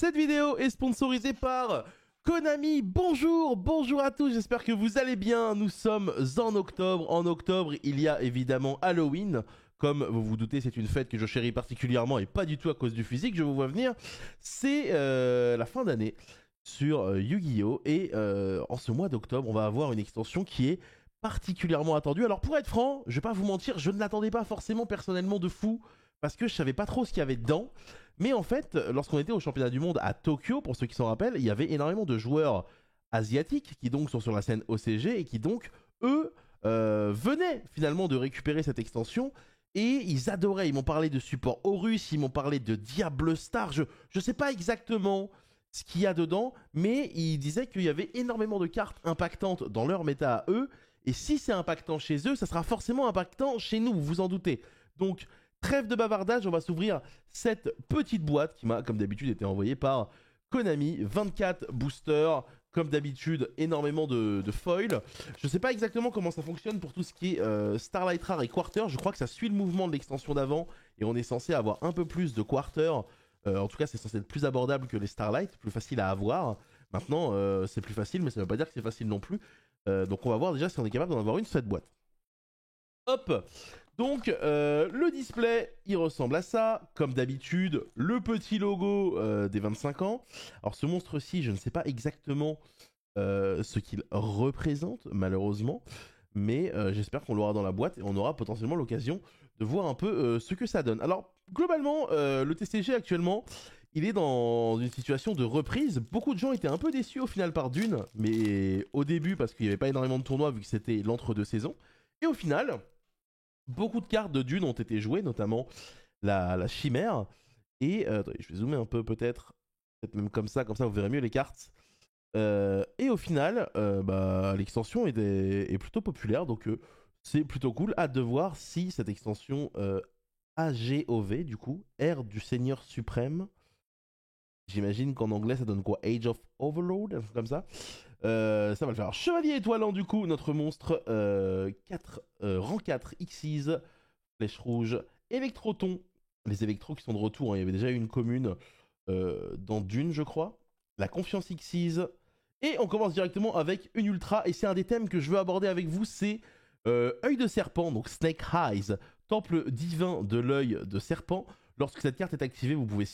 Cette vidéo est sponsorisée par Konami. Bonjour à tous, j'espère que vous allez bien. Nous sommes en octobre. En octobre, il y a évidemment Halloween. Comme vous vous doutez, c'est une fête que je chéris particulièrement et pas du tout à cause du physique, je vous vois venir. C'est la fin d'année sur Yu-Gi-Oh! Et en ce mois d'octobre, on va avoir une extension qui est particulièrement attendue. Alors pour être franc, je vais pas vous mentir, je ne l'attendais pas forcément personnellement de fou parce que je savais pas trop ce qu'il y avait dedans. Mais en fait, lorsqu'on était au championnat du monde à Tokyo, pour ceux qui s'en rappellent, il y avait énormément de joueurs asiatiques qui donc sont sur la scène OCG et qui donc, eux, venaient finalement de récupérer cette extension. Et ils adoraient, ils m'ont parlé de support Horus, ils m'ont parlé de Diable Star, je sais pas exactement ce qu'il y a dedans, mais ils disaient qu'il y avait énormément de cartes impactantes dans leur méta à eux, et si c'est impactant chez eux, ça sera forcément impactant chez nous, vous vous en doutez. Donc, trêve de bavardage, on va s'ouvrir cette petite boîte qui m'a, comme d'habitude, été envoyée par Konami. 24 boosters, comme d'habitude, énormément de foils. Je sais pas exactement comment ça fonctionne pour tout ce qui est Starlight Rare et Quarter. Je crois que ça suit le mouvement de l'extension d'avant et on est censé avoir un peu plus de Quarter. En tout cas, c'est censé être plus abordable que les Starlight, plus facile à avoir. Maintenant, c'est plus facile, mais ça veut pas dire que c'est facile non plus. Donc on va voir déjà si on est capable d'en avoir une sur cette boîte. Hop. Donc le display, il ressemble à ça, comme d'habitude, le petit logo des 25 ans. Alors ce monstre-ci, je ne sais pas exactement ce qu'il représente, malheureusement, mais j'espère qu'on l'aura dans la boîte et on aura potentiellement l'occasion de voir un peu ce que ça donne. Alors globalement, le TCG actuellement, il est dans une situation de reprise. Beaucoup de gens étaient un peu déçus au final par Dune, mais au début parce qu'il n'y avait pas énormément de tournois vu que c'était l'entre-deux saisons. Et au final, beaucoup de cartes de Dune ont été jouées, notamment la Chimère. Et attendez, je vais zoomer un peu peut-être même comme ça vous verrez mieux les cartes. Et au final, l'extension est plutôt populaire, donc c'est plutôt cool. Hâte de voir si cette extension AGOV, du coup, Ère du Seigneur Suprême, j'imagine qu'en anglais ça donne quoi? Age of Overlord, un truc comme ça. Ça va le faire. Alors, Chevalier étoilant, du coup, notre monstre, rang 4, Xyz, Flèche rouge, Électroton. Les électros qui sont de retour, hein. Il y avait déjà eu une commune dans Dune, je crois. La confiance Xyz. Et on commence directement avec une ultra. Et c'est un des thèmes que je veux aborder avec vous, c'est œil de serpent, donc Snake Eyes, temple divin de l'œil de serpent. Lorsque cette carte est activée, vous pouvez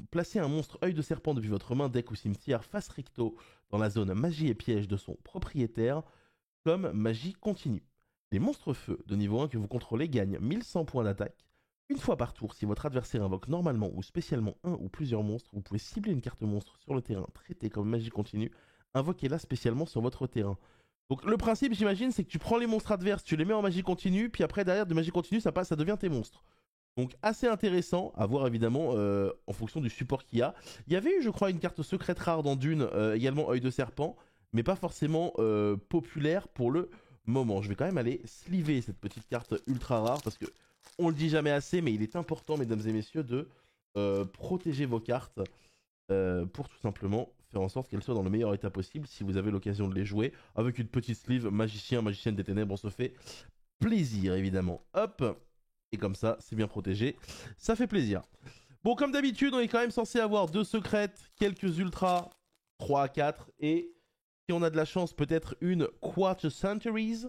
placer un monstre œil de serpent depuis votre main, deck ou cimetière face recto dans la zone magie et piège de son propriétaire comme magie continue. Les monstres feu de niveau 1 que vous contrôlez gagnent 1100 points d'attaque. Une fois par tour, si votre adversaire invoque normalement ou spécialement un ou plusieurs monstres, vous pouvez cibler une carte monstre sur le terrain traitée comme magie continue, invoquez-la spécialement sur votre terrain. Donc le principe, j'imagine, c'est que tu prends les monstres adverses, tu les mets en magie continue, puis après derrière de magie continue, ça passe, ça devient tes monstres. Donc assez intéressant à voir évidemment en fonction du support qu'il y a. Il y avait eu je crois une carte secrète rare dans Dune, également œil de serpent, mais pas forcément populaire pour le moment. Je vais quand même aller sliver cette petite carte ultra rare parce que on le dit jamais assez, mais il est important mesdames et messieurs de protéger vos cartes pour tout simplement faire en sorte qu'elles soient dans le meilleur état possible si vous avez l'occasion de les jouer. Avec une petite sleeve magicienne des ténèbres, on se fait plaisir évidemment. Hop. Et comme ça, c'est bien protégé. Ça fait plaisir. Bon, comme d'habitude, on est quand même censé avoir 2 secrètes, quelques ultras, 3 à 4, et si on a de la chance, peut-être une Quarter Centuries.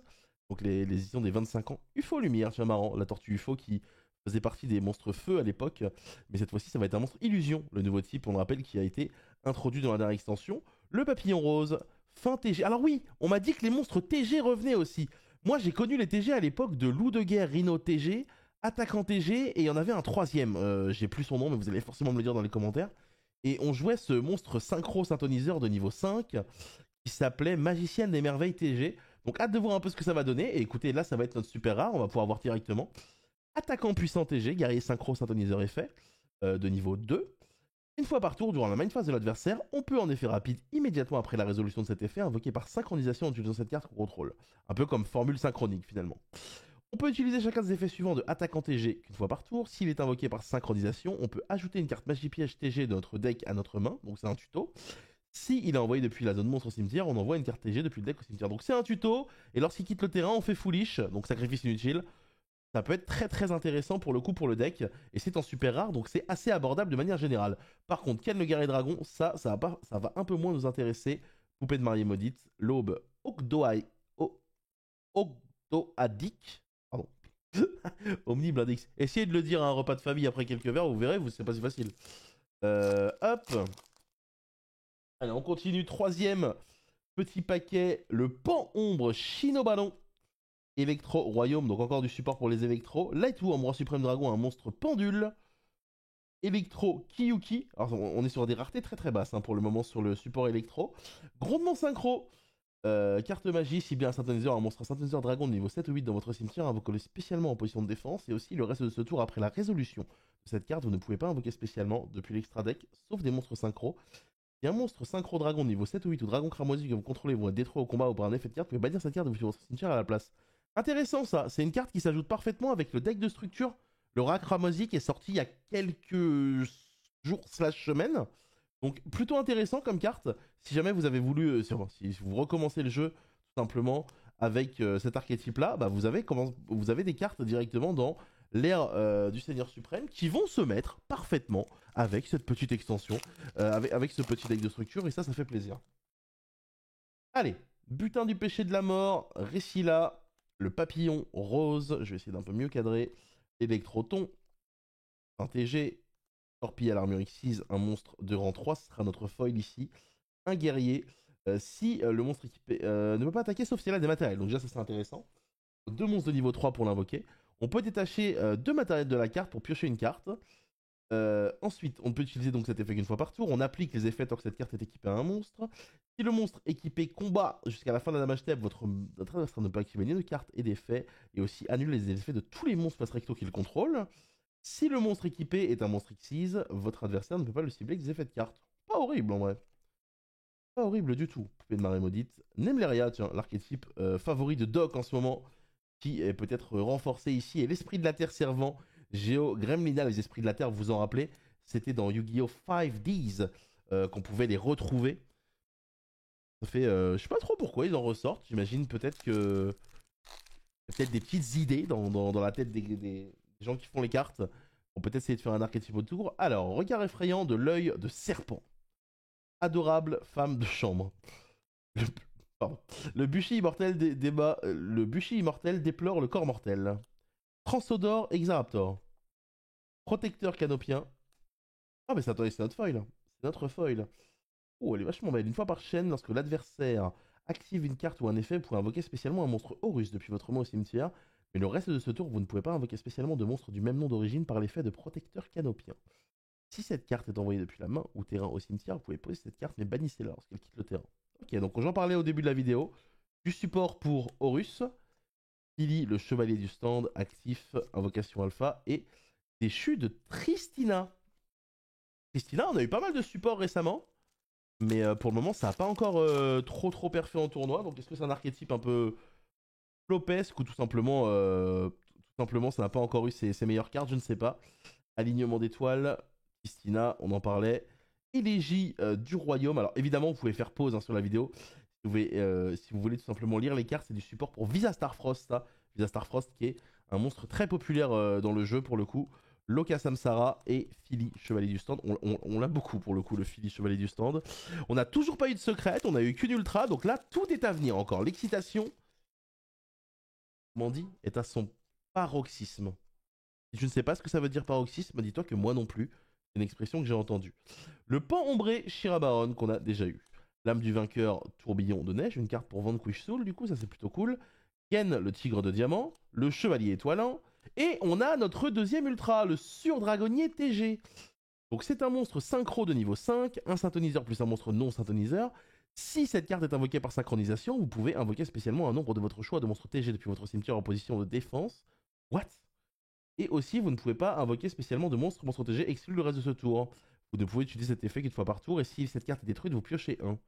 Donc les éditions des 25 ans. UFO Lumière, tiens marrant, la tortue UFO qui faisait partie des monstres feu à l'époque. Mais cette fois-ci, ça va être un monstre illusion, le nouveau type, on le rappelle, qui a été introduit dans la dernière extension. Le papillon rose, fin TG. Alors oui, on m'a dit que les monstres TG revenaient aussi. Moi, j'ai connu les TG à l'époque de Loup de guerre, Rhino TG, Attaquant TG, et il y en avait un troisième. J'ai plus son nom, mais vous allez forcément me le dire dans les commentaires. Et on jouait ce monstre synchro synthoniseur de niveau 5 qui s'appelait Magicienne des Merveilles TG. Donc hâte de voir un peu ce que ça va donner. Et écoutez, là, ça va être notre super rare. On va pouvoir voir directement. Attaquant puissant TG, guerrier synchro synthoniseur effet de niveau 2. Une fois par tour, durant la main phase de l'adversaire, on peut en effet rapide, immédiatement après la résolution de cet effet, invoqué par synchronisation en utilisant cette carte qu'on contrôle. Un peu comme formule synchronique finalement. On peut utiliser chacun des effets suivants de attaquant TG qu'une fois par tour. S'il est invoqué par synchronisation, on peut ajouter une carte magie piège TG de notre deck à notre main, donc c'est un tuto. Si il est envoyé depuis la zone monstre au cimetière, on envoie une carte TG depuis le deck au cimetière. Donc c'est un tuto, et lorsqu'il quitte le terrain, on fait foolish, donc sacrifice inutile. ça peut être très très intéressant pour le coup pour le deck. Et c'est en super rare, donc c'est assez abordable de manière générale. Par contre, Ken le guerrier dragon, ça va un peu moins nous intéresser. Poupée de mariée maudite, l'aube Ogdoadik. Pardon. Omnibladix. Essayez de le dire à un repas de famille après quelques verres, vous verrez, c'est pas si facile. Hop. Allez, on continue. Troisième petit paquet, le pan ombre Shinobaron. Electro Royaume, donc encore du support pour les Electro. Lightworm, Roi Suprême Dragon, un monstre pendule. Electro Kiyuki. Alors on est sur des raretés très très basses hein, pour le moment sur le support Electro. Grondement synchro. Carte magie, si bien un synthoniseur, un monstre synthoniseur dragon de niveau 7 ou 8 dans votre cimetière, invoquez-le spécialement en position de défense. Et aussi le reste de ce tour, après la résolution de cette carte, vous ne pouvez pas invoquer spécialement depuis l'extra deck, sauf des monstres synchro. Si un monstre synchro dragon de niveau 7 ou 8 ou dragon cramoisi que vous contrôlez vont être détruits au combat ou par un effet de carte, vous pouvez bannir cette carte depuis votre cimetière à la place. Intéressant ça, c'est une carte qui s'ajoute parfaitement avec le deck de structure, le Rat Cramoisi qui est sorti il y a quelques jours/semaines. Donc plutôt intéressant comme carte. Si jamais vous avez voulu, si vous recommencez le jeu tout simplement avec cet archétype-là, bah vous avez des cartes directement dans l'ère du Seigneur Suprême qui vont se mettre parfaitement avec cette petite extension, avec ce petit deck de structure, et ça fait plaisir. Allez, butin du péché de la mort, Récila, le papillon rose, je vais essayer d'un peu mieux cadrer, Électroton, un TG, Torpille à l'armure X6, un monstre de rang 3, ce sera notre foil ici, un guerrier, si le monstre équipé ne peut pas attaquer sauf si elle a des matériels, donc déjà ça c'est intéressant. Deux monstres de niveau 3 pour l'invoquer. On peut détacher deux matériels de la carte pour piocher une carte. Ensuite, on peut utiliser donc cet effet qu'une fois par tour. On applique les effets tant que cette carte est équipée à un monstre. Si le monstre équipé combat jusqu'à la fin de la damage step, votre adversaire ne peut activer ni de cartes et d'effets, et aussi annuler les effets de tous les monstres face recto qu'il contrôle. Si le monstre équipé est un monstre X6, votre adversaire ne peut pas le cibler avec des effets de cartes. Pas horrible en vrai. Pas horrible du tout. Poupée de marée maudite. Nemleria, tiens, l'archétype favori de Doc en ce moment, qui est peut-être renforcé ici. Et l'esprit de la Terre servant, Géo Gremlina, les esprits de la Terre, vous en rappelez, c'était dans Yu-Gi-Oh! 5Ds qu'on pouvait les retrouver. Ça fait, je sais pas trop pourquoi ils en ressortent. J'imagine peut-être que peut-être des petites idées dans la tête des gens qui font les cartes. On peut essayer de faire un archétype autour. Alors, regard effrayant de l'œil de serpent. Adorable femme de chambre. Le, pardon. Le bûcher immortel déplore le corps mortel. Transodore Exaraptor. Protecteur canopien. Ah mais c'est notre foil. C'est notre foil. Oh, elle est vachement belle. Une fois par chaîne, lorsque l'adversaire active une carte ou un effet, vous pouvez invoquer spécialement un monstre Horus depuis votre main au cimetière. Mais le reste de ce tour, vous ne pouvez pas invoquer spécialement de monstres du même nom d'origine par l'effet de protecteur canopien. Si cette carte est envoyée depuis la main ou terrain au cimetière, vous pouvez poser cette carte, mais bannissez-la lorsqu'elle quitte le terrain. Ok, donc j'en parlais au début de la vidéo. Du support pour Horus, Philly, le chevalier du stand, actif, invocation alpha, et déchu de Tristina. Tristina, on a eu pas mal de supports récemment, mais pour le moment, ça n'a pas encore trop perfait en tournoi. Donc est-ce que c'est un archétype un peu flopesque ou tout simplement ça n'a pas encore eu ses meilleures cartes, je ne sais pas. Alignement d'étoiles, Tristina, on en parlait. Élégie du royaume. Alors évidemment, vous pouvez faire pause hein, sur la vidéo. Si vous voulez tout simplement lire les cartes, c'est du support pour Visa Starfrost, ça. Visa Starfrost qui est un monstre très populaire dans le jeu pour le coup. Loka Samsara et Philly, Chevalier du Stand. On l'a beaucoup pour le coup, le Philly, Chevalier du Stand. On n'a toujours pas eu de secrète, on a eu qu'une ultra, donc là, tout est à venir encore. L'excitation, Mandy, est à son paroxysme. Si tu ne sais pas ce que ça veut dire paroxysme, dis-toi que moi non plus. C'est une expression que j'ai entendue. Le pan ombré Shirabaron qu'on a déjà eu. L'âme du vainqueur, tourbillon de neige, une carte pour Vanquish Soul, du coup, ça c'est plutôt cool. Ken, le tigre de diamant, le chevalier étoilant, et on a notre deuxième ultra, le surdragonnier TG. Donc c'est un monstre synchro de niveau 5, un synthoniseur plus un monstre non synthoniseur. Si cette carte est invoquée par synchronisation, vous pouvez invoquer spécialement un nombre de votre choix de monstres TG depuis votre cimetière en position de défense. What? Et aussi, vous ne pouvez pas invoquer spécialement de monstres TG exclu le reste de ce tour. Vous ne pouvez utiliser cet effet qu'une fois par tour, et si cette carte est détruite, vous piochez un.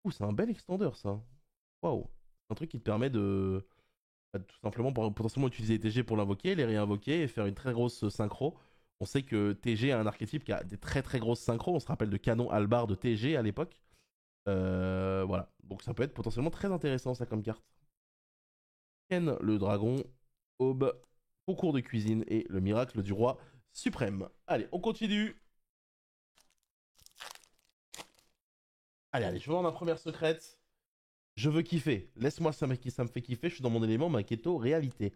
Ouh, c'est un bel extender ça. Waouh. C'est un truc qui te permet de tout simplement potentiellement utiliser TG pour l'invoquer, les réinvoquer et faire une très grosse synchro. On sait que TG a un archétype qui a des très grosses synchros. On se rappelle de Canon Albar de TG à l'époque. Voilà. Donc ça peut être potentiellement très intéressant ça comme carte. Ken le dragon. Aube. concours de cuisine et le miracle du roi suprême. Allez, on continue. Allez, je vais voir ma première secrète. Je veux kiffer. Laisse-moi, ça me fait kiffer. Je suis dans mon élément, ma keto réalité.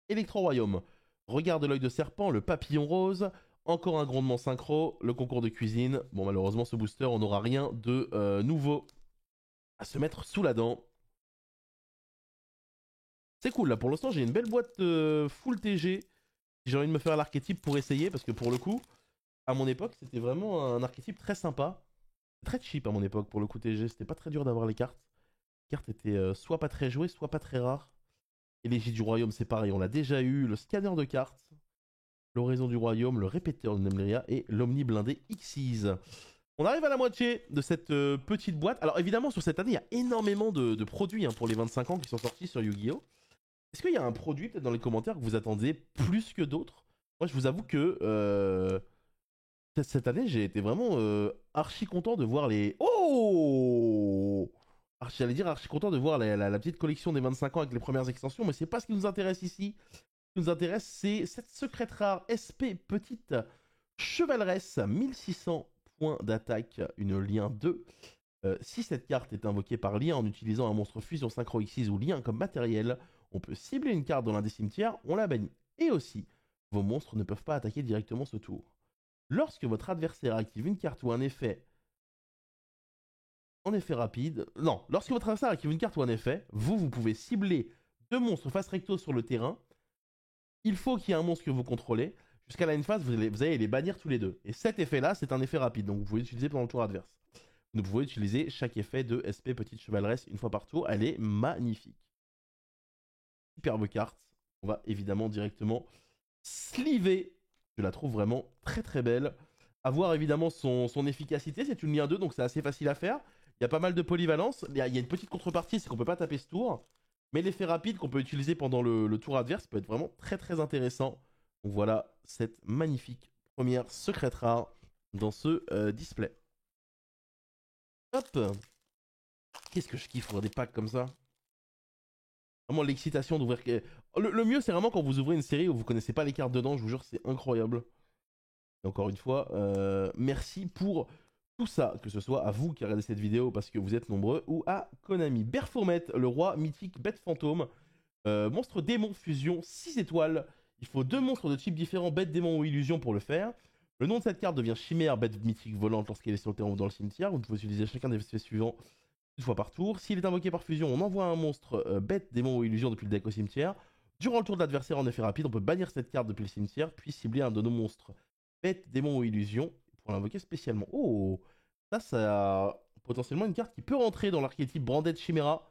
Electro Royaume. Regarde l'œil de serpent, le papillon rose. Encore un grondement synchro, le concours de cuisine. Bon, malheureusement, ce booster, on n'aura rien de nouveau à se mettre sous la dent. C'est cool, là, pour l'instant, j'ai une belle boîte full TG. J'ai envie de me faire l'archétype pour essayer, parce que pour le coup, à mon époque, c'était vraiment un archétype très sympa. Très cheap à mon époque, pour le coup TG. C'était pas très dur d'avoir les cartes. Les cartes étaient soit pas très jouées, soit pas très rares. Et les Gîtes du Royaume, c'est pareil, on l'a déjà eu. Le scanner de cartes, l'Horizon du Royaume, le répéteur de Nemleria et l'Omni blindé Xyz. On arrive à la moitié de cette petite boîte. Alors évidemment, sur cette année, il y a énormément de produits pour les 25 ans qui sont sortis sur Yu-Gi-Oh! Est-ce qu'il y a un produit, peut-être dans les commentaires, que vous attendez plus que d'autres? Moi, je vous avoue que cette année, j'ai été vraiment archi content de voir les... Oh! J'allais dire archi content de voir la petite collection des 25 ans avec les premières extensions, mais c'est pas ce qui nous intéresse ici. Ce qui nous intéresse, c'est cette secrète rare SP petite chevaleresse, 1600 points d'attaque, une lien 2. Si cette carte est invoquée par lien en utilisant un monstre fusion synchro X6 ou lien comme matériel, on peut cibler une carte dans l'un des cimetières, on la bannit. Et aussi, vos monstres ne peuvent pas attaquer directement ce tour. Lorsque votre adversaire active une carte ou un effet en effet rapide... Non, lorsque votre adversaire active une carte ou un effet, vous pouvez cibler 2 monstres face recto sur le terrain. Il faut qu'il y ait un monstre que vous contrôlez. Jusqu'à la end phase, vous allez les bannir tous les deux. Et cet effet-là, c'est un effet rapide, donc vous pouvez l'utiliser pendant le tour adverse. Vous pouvez utiliser chaque effet de SP Petite Chevaleresse une fois par tour. Elle est magnifique. Superbe carte. On va évidemment directement sliver. Je la trouve vraiment très très belle. À voir évidemment son efficacité. C'est une lien 2, donc c'est assez facile à faire. Il y a pas mal de polyvalence. Il y a une petite contrepartie, c'est qu'on peut pas taper ce tour. Mais l'effet rapide qu'on peut utiliser pendant le tour adverse peut être vraiment très très intéressant. Donc voilà cette magnifique première secrète rare dans ce display. Hop. Qu'est-ce que je kiffe pour des packs comme ça. Vraiment l'excitation d'ouvrir... Le mieux c'est vraiment quand vous ouvrez une série où vous connaissez pas les cartes dedans, je vous jure c'est incroyable. Et encore une fois, merci pour tout ça, que ce soit à vous qui regardez cette vidéo parce que vous êtes nombreux, ou à Konami. Berfourmette, le roi mythique bête fantôme, monstre démon fusion 6 étoiles. Il faut 2 monstres de type différents, bête démon ou illusion pour le faire. Le nom de cette carte devient chimère, bête mythique volante lorsqu'elle est sur le terrain ou dans le cimetière. Vous pouvez utiliser chacun des effets suivants une fois par tour. S'il est invoqué par fusion, on envoie un monstre bête, démon ou illusion depuis le deck au cimetière. Durant le tour de l'adversaire en effet rapide, on peut bannir cette carte depuis le cimetière, puis cibler un de nos monstres bête, démon ou illusion pour l'invoquer spécialement. Oh, ça a potentiellement une carte qui peut rentrer dans l'archétype Branded Chimera,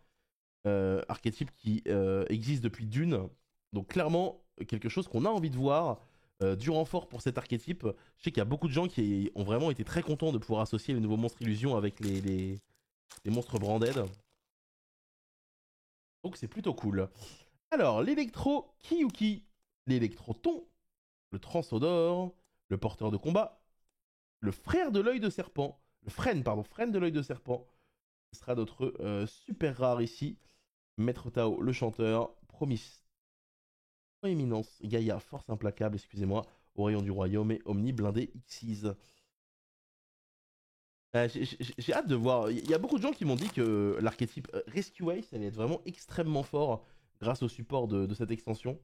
archétype qui existe depuis Dune. Donc clairement, quelque chose qu'on a envie de voir. Du renfort pour cet archétype. Je sais qu'il y a beaucoup de gens qui ont vraiment été très contents de pouvoir associer les nouveaux monstres illusions avec les monstres branded. Donc c'est plutôt cool. Alors, l'électro Kiyuki, l'électro-ton, le transodore, le porteur de combat, le frère de l'œil de serpent, frêne de l'œil de serpent. Ce sera notre super rare ici. Maître Tao, le chanteur, Promis, Éminence, Gaïa, force implacable, excusez-moi, au rayon du royaume et Omni blindé Xyz. J'ai hâte de voir. Il y a beaucoup de gens qui m'ont dit que l'archétype Rescue Ace allait être vraiment extrêmement fort grâce au support de cette extension.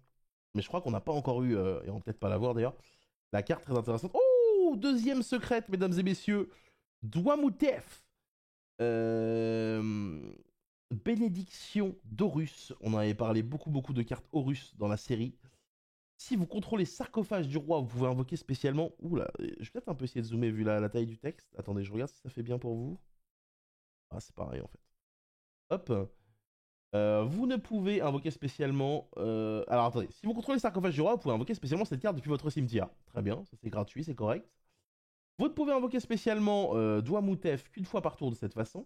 Mais je crois qu'on n'a pas encore eu, et on va peut-être pas l'avoir d'ailleurs, la carte très intéressante. Oh, deuxième secrète, mesdames et messieurs. Douamoutef. Bénédiction d'Horus. On en avait parlé beaucoup de cartes Horus dans la série. Si vous contrôlez Sarcophage du Roi, vous pouvez invoquer spécialement... Oula, je vais peut-être un peu essayer de zoomer vu la taille du texte. Attendez, je regarde si ça fait bien pour vous. Ah, c'est pareil en fait. Hop. Vous ne pouvez invoquer spécialement... Alors attendez, si vous contrôlez Sarcophage du Roi, vous pouvez invoquer spécialement cette carte depuis votre cimetière. Très bien, ça c'est gratuit, c'est correct. Vous ne pouvez invoquer spécialement Douamoutef qu'une fois par tour de cette façon.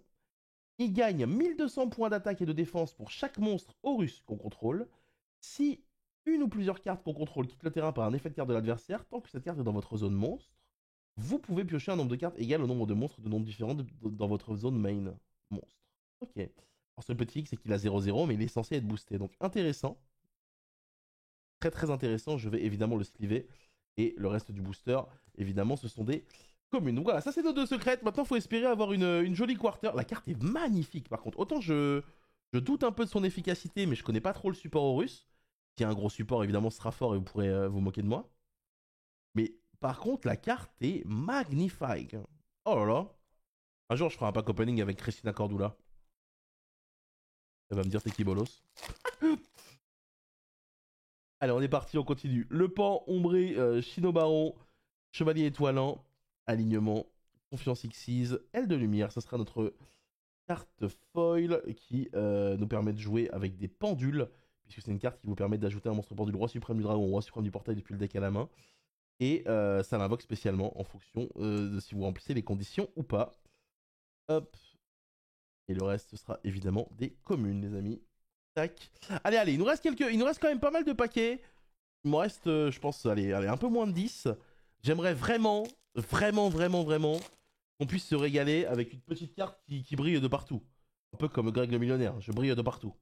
Il gagne 1200 points d'attaque et de défense pour chaque monstre Horus qu'on contrôle. Si une ou plusieurs cartes qu'on contrôle quittent le terrain par un effet de carte de l'adversaire, tant que cette carte est dans votre zone monstre, vous pouvez piocher un nombre de cartes égal au nombre de monstres de nombres différents dans votre zone main monstre. Ok. Alors ce petit X, c'est qu'il a 0-0, mais il est censé être boosté. Donc intéressant. Très très intéressant, je vais évidemment le sliver. Et le reste du booster, évidemment, ce sont des communes. Donc voilà, ça c'est nos deux secrètes. Maintenant, il faut espérer avoir une jolie quarter. La carte est magnifique par contre. Autant je doute un peu de son efficacité, mais je connais pas trop le support Horus. S'il y a un gros support, évidemment, ce sera fort et vous pourrez vous moquer de moi. Mais par contre, la carte est magnifique. Oh là là. Un jour, je ferai un pack opening avec Christina Cordula. Elle va me dire t'es qui bolos. Allez, on est parti, on continue. Le pan, ombré, Chino-Baron, Chevalier étoilant, alignement, Confiance Xyz, Aile de lumière. Ça sera notre carte foil qui nous permet de jouer avec des pendules, puisque c'est une carte qui vous permet d'ajouter un monstre pendule Roi Suprême du Dragon, Roi Suprême du Portail depuis le deck à la main. Et ça l'invoque spécialement en fonction de si vous remplissez les conditions ou pas. Hop. Et le reste, ce sera évidemment des communes, les amis. Tac. Allez, allez, il nous reste quand même pas mal de paquets. Il me reste, je pense, allez, un peu moins de 10. J'aimerais vraiment qu'on puisse se régaler avec une petite carte qui brille de partout. Un peu comme Greg le millionnaire, je brille de partout.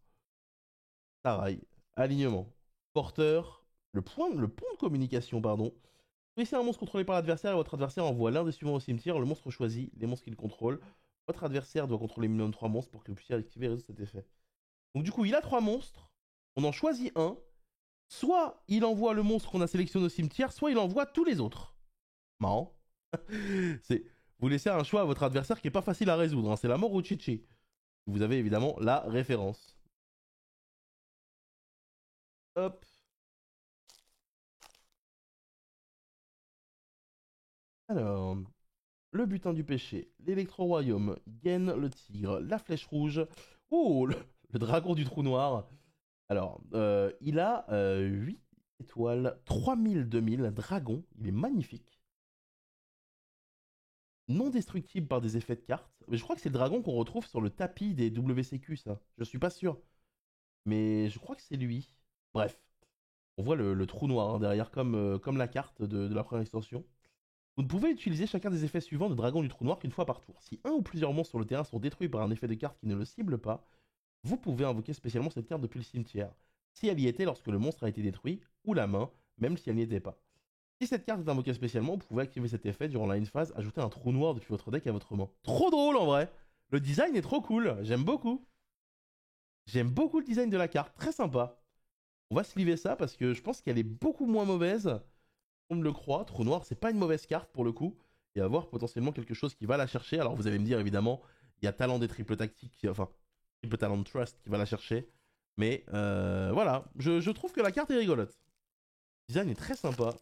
Pareil, alignement, porteur, le pont de communication, pardon. Choisissez un monstre contrôlé par l'adversaire et votre adversaire envoie l'un des suivants au cimetière. Le monstre choisit les monstres qu'il contrôle. Votre adversaire doit contrôler minimum 3 monstres pour que vous puissiez activer et résoudre cet effet. Donc du coup, il a 3 monstres. On en choisit un. Soit il envoie le monstre qu'on a sélectionné au cimetière, soit il envoie tous les autres. Marrant. C'est vous laissez un choix à votre adversaire qui est pas facile à résoudre. Hein. C'est la mort ou Chichi. Vous avez évidemment la référence. Hop. Alors, le butin du péché, l'électro-royaume, Gain le tigre, la flèche rouge. Oh, le dragon du trou noir. Alors, il a 8 étoiles, 3000, 2000, dragon. Il est magnifique. Non destructible par des effets de cartes. Mais je crois que c'est le dragon qu'on retrouve sur le tapis des WCQ, ça. Je suis pas sûr. Mais je crois que c'est lui. Bref. On voit le trou noir hein, derrière, comme la carte de la première extension. Vous ne pouvez utiliser chacun des effets suivants de dragon du trou noir qu'une fois par tour. Si un ou plusieurs monstres sur le terrain sont détruits par un effet de carte qui ne le cible pas, vous pouvez invoquer spécialement cette carte depuis le cimetière. Si elle y était lorsque le monstre a été détruit, ou la main, même si elle n'y était pas. Si cette carte est invoquée spécialement, vous pouvez activer cet effet durant la end phase, ajouter un trou noir depuis votre deck à votre main. Trop drôle en vrai. Le design est trop cool, j'aime beaucoup. J'aime beaucoup le design de la carte, très sympa. On va sliver ça parce que je pense qu'elle est beaucoup moins mauvaise qu'on ne le croit. Trou noir, c'est pas une mauvaise carte pour le coup. Et avoir potentiellement quelque chose qui va la chercher. Alors vous allez me dire évidemment, il y a talent des triples tactiques, enfin, triple talent de trust qui va la chercher. Mais voilà, je trouve que la carte est rigolote. Le design est très sympa.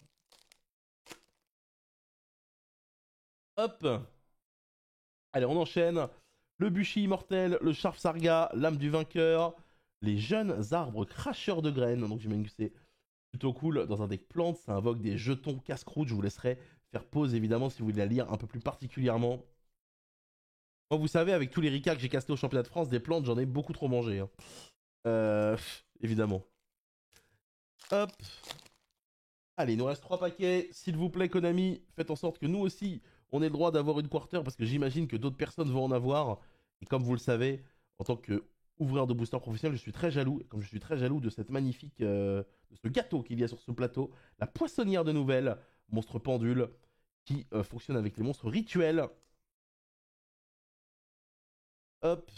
Hop. Allez, on enchaîne. Le bûcher immortel, le Sharp Sarga, l'âme du vainqueur, les jeunes arbres cracheurs de graines. Donc j'imagine que c'est plutôt cool. Dans un deck plante, ça invoque des jetons casse-croûte. Je vous laisserai faire pause évidemment si vous voulez la lire un peu plus particulièrement. Moi, vous savez, avec tous les ricas que j'ai castés au championnat de France, des plantes, j'en ai beaucoup trop mangé. Hein. Évidemment. Hop. Allez, il nous reste 3 paquets. S'il vous plaît, Konami, faites en sorte que nous aussi, on ait le droit d'avoir une quarter parce que j'imagine que d'autres personnes vont en avoir. Et comme vous le savez, en tant qu'ouvreur de booster professionnel, je suis très jaloux. Et comme je suis très jaloux de cette magnifique, de ce gâteau qu'il y a sur ce plateau, la poissonnière de nouvelles, monstre pendule, qui fonctionne avec les monstres rituels. Hop.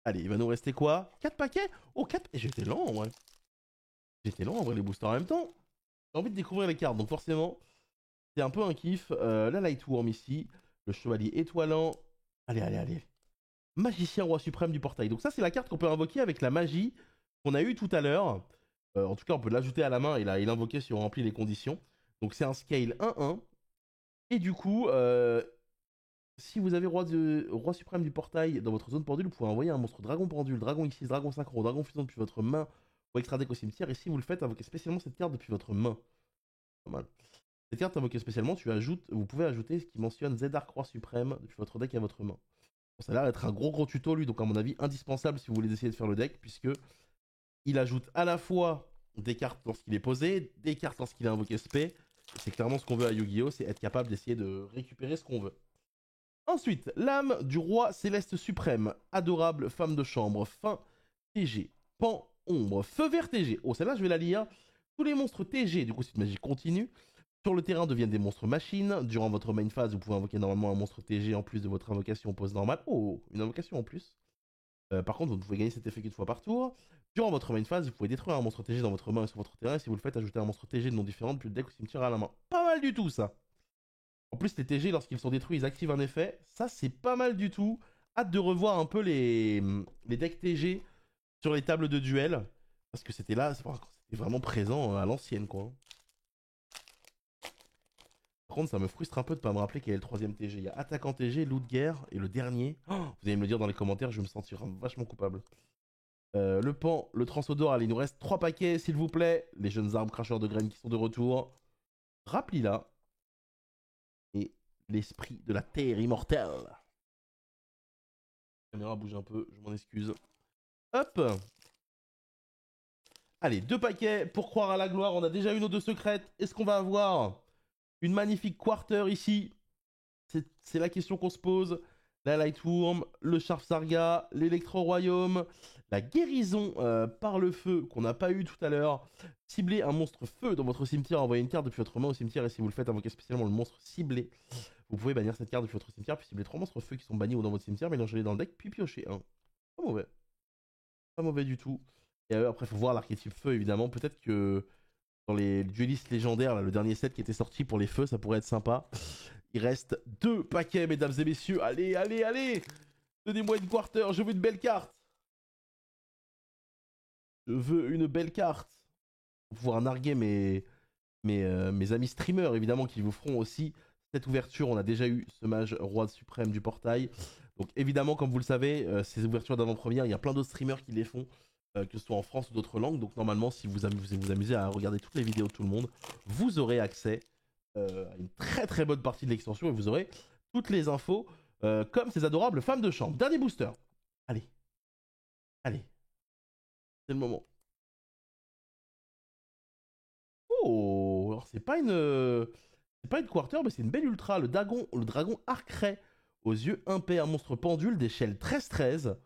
Allez, il va nous rester quoi? 4 paquets? Oh, 4. Et j'étais lent, ouais. J'étais lent en vrai, les boosters en même temps. J'ai envie de découvrir les cartes, donc forcément, c'est un peu un kiff. La Lightworm ici, le Chevalier étoilant. Allez, allez, allez. Magicien Roi Suprême du Portail. Donc ça, c'est la carte qu'on peut invoquer avec la magie qu'on a eue tout à l'heure. En tout cas, on peut l'ajouter à la main et l'invoquer si on remplit les conditions. Donc c'est un scale 1-1. Et du coup, si vous avez Roi Suprême du Portail dans votre zone pendule, vous pouvez envoyer un monstre Dragon Pendule, Dragon X6, Dragon Synchro, Dragon Fusion depuis votre main ou extra deck au cimetière. Et si vous le faites, invoquez spécialement cette carte depuis votre main. Pas mal. Cette carte invoquée spécialement, vous pouvez ajouter ce qui mentionne Z-Arc Roi Suprême depuis votre deck à votre main. Bon, ça a l'air d'être un gros tuto lui, donc à mon avis indispensable si vous voulez essayer de faire le deck, puisque il ajoute à la fois des cartes lorsqu'il est posé, des cartes lorsqu'il est invoqué spé. C'est clairement ce qu'on veut à Yu-Gi-Oh, c'est être capable d'essayer de récupérer ce qu'on veut. Ensuite, l'âme du roi céleste suprême, adorable femme de chambre, fin TG, pan ombre, feu vert TG. Oh, celle-là je vais la lire. Tous les monstres TG, du coup c'est une magie continue, sur le terrain deviennent des monstres machines. Durant votre main phase, vous pouvez invoquer normalement un monstre TG en plus de votre invocation pose normale. Oh, une invocation en plus. Par contre, vous ne pouvez gagner cet effet qu'une fois par tour. Durant votre main phase, vous pouvez détruire un monstre TG dans votre main et sur votre terrain. Et si vous le faites, ajouter un monstre TG de nom différent depuis le deck ou cimetière à la main. Pas mal du tout ça. En plus, les TG, lorsqu'ils sont détruits, ils activent un effet. Ça, c'est pas mal du tout. Hâte de revoir un peu les decks TG sur les tables de duel. Parce que c'était là, c'était vraiment présent à l'ancienne, quoi. Par contre, ça me frustre un peu de pas me rappeler quel est le troisième TG. Il y a attaquant TG, loup de guerre et le dernier. Oh, vous allez me le dire dans les commentaires, je vais me sentir vachement coupable. Le pan, le transodore, allez, il nous reste 3 paquets, s'il vous plaît. Les jeunes arbres cracheurs de graines qui sont de retour. Raplila. Et l'esprit de la terre immortelle. La caméra bouge un peu, je m'en excuse. Hop. Allez, 2 paquets pour croire à la gloire. On a déjà une ou deux secrètes. Est-ce qu'on va avoir une magnifique quarter ici? C'est la question qu'on se pose. La Lightworm, le Sharp Sarga, l'Electro-Royaume, la guérison par le feu qu'on n'a pas eu tout à l'heure. Ciblez un monstre feu dans votre cimetière, envoyez une carte depuis votre main au cimetière et si vous le faites, invoquez spécialement le monstre ciblé. Vous pouvez bannir cette carte depuis votre cimetière, puis cibler 3 monstres feu qui sont bannis ou dans votre cimetière, mélangez-les dans le deck, puis piochez un. Pas mauvais. Pas mauvais du tout. Et après, il faut voir l'archétype feu évidemment. Peut-être que dans les duelistes légendaires, là, le dernier set qui était sorti pour les feux, ça pourrait être sympa. Il reste 2 paquets, mesdames et messieurs. Allez, allez, allez! Donnez-moi une quarter, je veux une belle carte. Je veux une belle carte. Pour pouvoir narguer mes amis streamers, évidemment, qui vous feront aussi cette ouverture. On a déjà eu ce mage roi suprême du portail. Donc évidemment, comme vous le savez, ces ouvertures d'avant-première, il y a plein d'autres streamers qui les font, que ce soit en France ou d'autres langues. Donc normalement, si vous vous amusez à regarder toutes les vidéos de tout le monde, vous aurez accès à une très très bonne partie de l'extension et vous aurez toutes les infos comme ces adorables femmes de chambre. Dernier booster. Allez. Allez. C'est le moment. Oh, alors c'est pas une quarter, mais c'est une belle ultra. Le dragon arcray aux yeux impairs, monstre pendule d'échelle 13-13.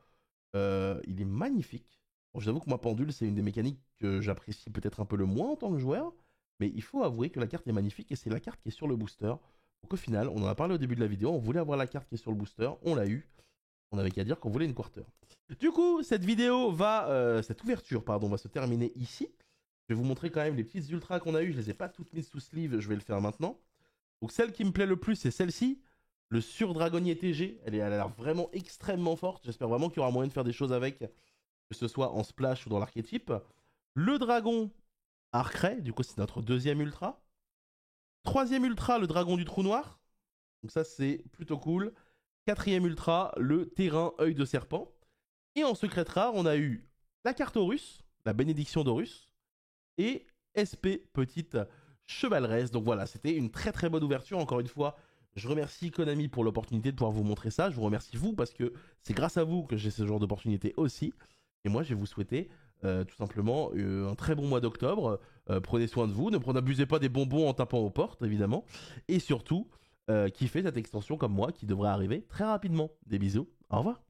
Il est magnifique. Bon, j'avoue que moi, pendule, c'est une des mécaniques que j'apprécie peut-être un peu le moins en tant que joueur. Mais il faut avouer que la carte est magnifique et c'est la carte qui est sur le booster. Donc au final, on en a parlé au début de la vidéo, on voulait avoir la carte qui est sur le booster, on l'a eu. On avait qu'à dire qu'on voulait une quarter. Du coup, cette ouverture, va se terminer ici. Je vais vous montrer quand même les petites ultras qu'on a eues. Je les ai pas toutes mises sous sleeve, je vais le faire maintenant. Donc celle qui me plaît le plus, c'est celle-ci. Le surdragonnier TG. Elle a l'air vraiment extrêmement forte. J'espère vraiment qu'il y aura moyen de faire des choses avec, que ce soit en splash ou dans l'archétype. Le dragon Arcray, du coup c'est notre deuxième ultra. Troisième ultra, le dragon du trou noir. Donc ça c'est plutôt cool. Quatrième ultra, le terrain œil de serpent. Et en secret rare, on a eu la carte Horus, la bénédiction d'Horus, et SP petite chevaleresse. Donc voilà, c'était une très très bonne ouverture. Encore une fois, je remercie Konami pour l'opportunité de pouvoir vous montrer ça. Je vous remercie vous parce que c'est grâce à vous que j'ai ce genre d'opportunité aussi. Et moi, je vais vous souhaiter tout simplement un très bon mois d'octobre. Prenez soin de vous, n'abusez pas des bonbons en tapant aux portes, évidemment. Et surtout, kiffez cette extension comme moi qui devrait arriver très rapidement. Des bisous, au revoir.